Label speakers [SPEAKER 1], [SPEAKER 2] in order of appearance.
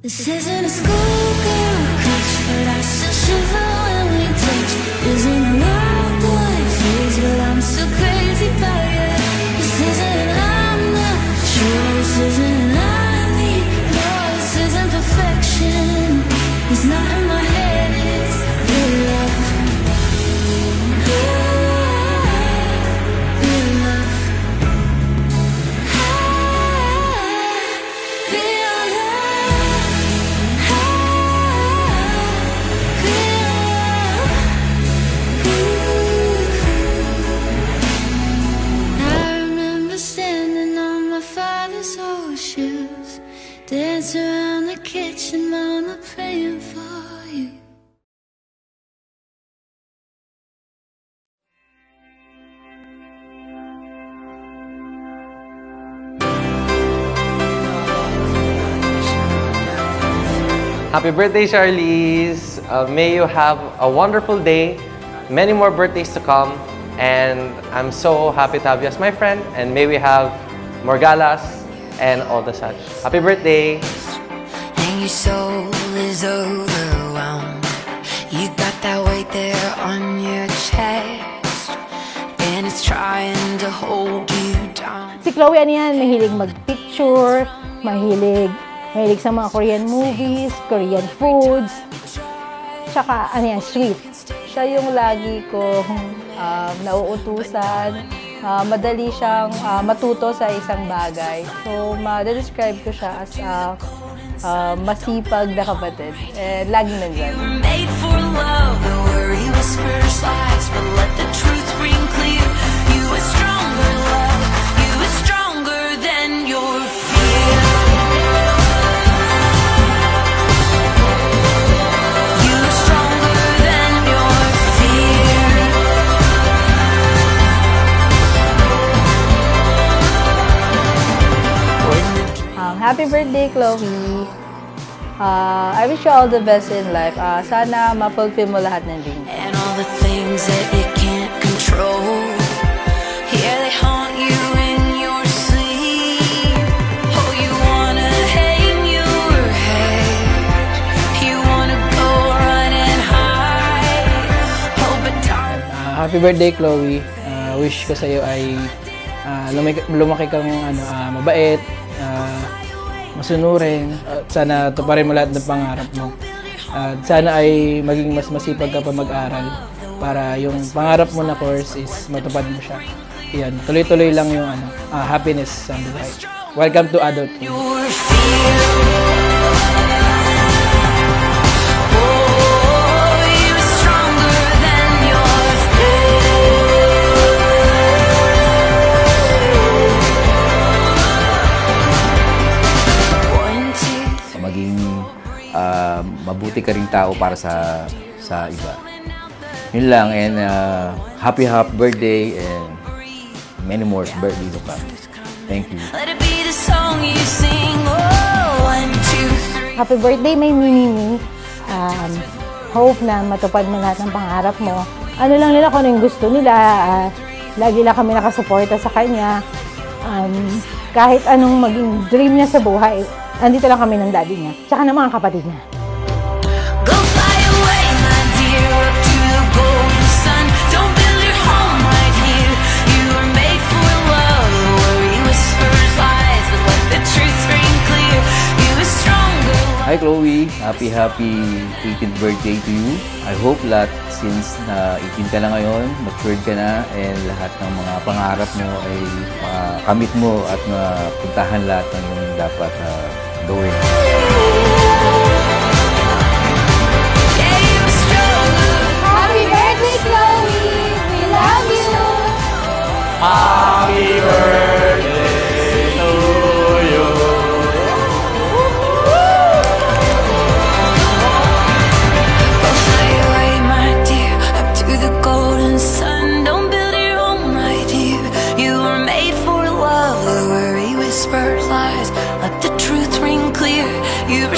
[SPEAKER 1] This isn't a schoolgirl crush, but I still shiver when we touch. Isn't a wild boy phase, but I'm still crazy about you. This isn't, I'm not sure. This isn't I need. No, this isn't perfection. It's not in my head. It's real love. Dance around the kitchen, mama praying for you.
[SPEAKER 2] Happy birthday, Charlize! May you have a wonderful day, many more birthdays to come, and I'm so happy to have you as my friend, and may we have more galas and all the such. Happy birthday!
[SPEAKER 1] And your soul is overwhelmed. You got that weight there on your chest, and it's trying to hold you down.
[SPEAKER 3] Si Chloe, ano yan, mahilig mag-picture, mahilig sa mga Korean movies, Korean foods, tsaka ano yan, sweet. Siya yung lagi kong nauutusan. Madali siyang matuto sa isang bagay. So, ma-describe ko siya as masipag na kapatid. Laging nandyan. Happy birthday, Chloe! I wish you all the best in life. Sana ma-fulfill mo lahat ng dreams. And all the things that you can't control, yeah, they haunt you in your sleep. Oh, you wanna hang your head, you wanna go run and hide. Oh, but darling.
[SPEAKER 4] Happy birthday, Chloe! Wish ko sa'yo ay lumaki kang mabait, masunurin, sana tuparin mo lahat ng pangarap mo. At sana ay maging mas masipag ka pa mag-aral para yung pangarap mo na course is matupad mo siya. Yan, tuloy-tuloy lang yung happiness sa buhay. Welcome to adulthood.
[SPEAKER 5] Mabuti ka ring tao para sa iba. Yun lang, and happy birthday and many more birthdays to come. Thank you.
[SPEAKER 3] Happy birthday, my mini-me. Hope na matupad mo lahat ng pangarap mo. Ano lang nila kung ano yung gusto nila. Lagi lang kami nakasuporta sa kanya. Kahit anong maging dream niya sa buhay, andito lang kami ng daddy niya. Tsaka ng mga kapatid niya.
[SPEAKER 5] Hi Chloe! Happy 18th birthday to you. I hope that since na 18 ka na ngayon, matured ka na, and lahat ng mga pangarap mo ay makamit mo at mapuntahan lahat ng yung dapat gawin.
[SPEAKER 3] Happy birthday, Chloe! We love you!
[SPEAKER 2] Happy birthday to you!
[SPEAKER 1] Lies, let the truth ring clear. You were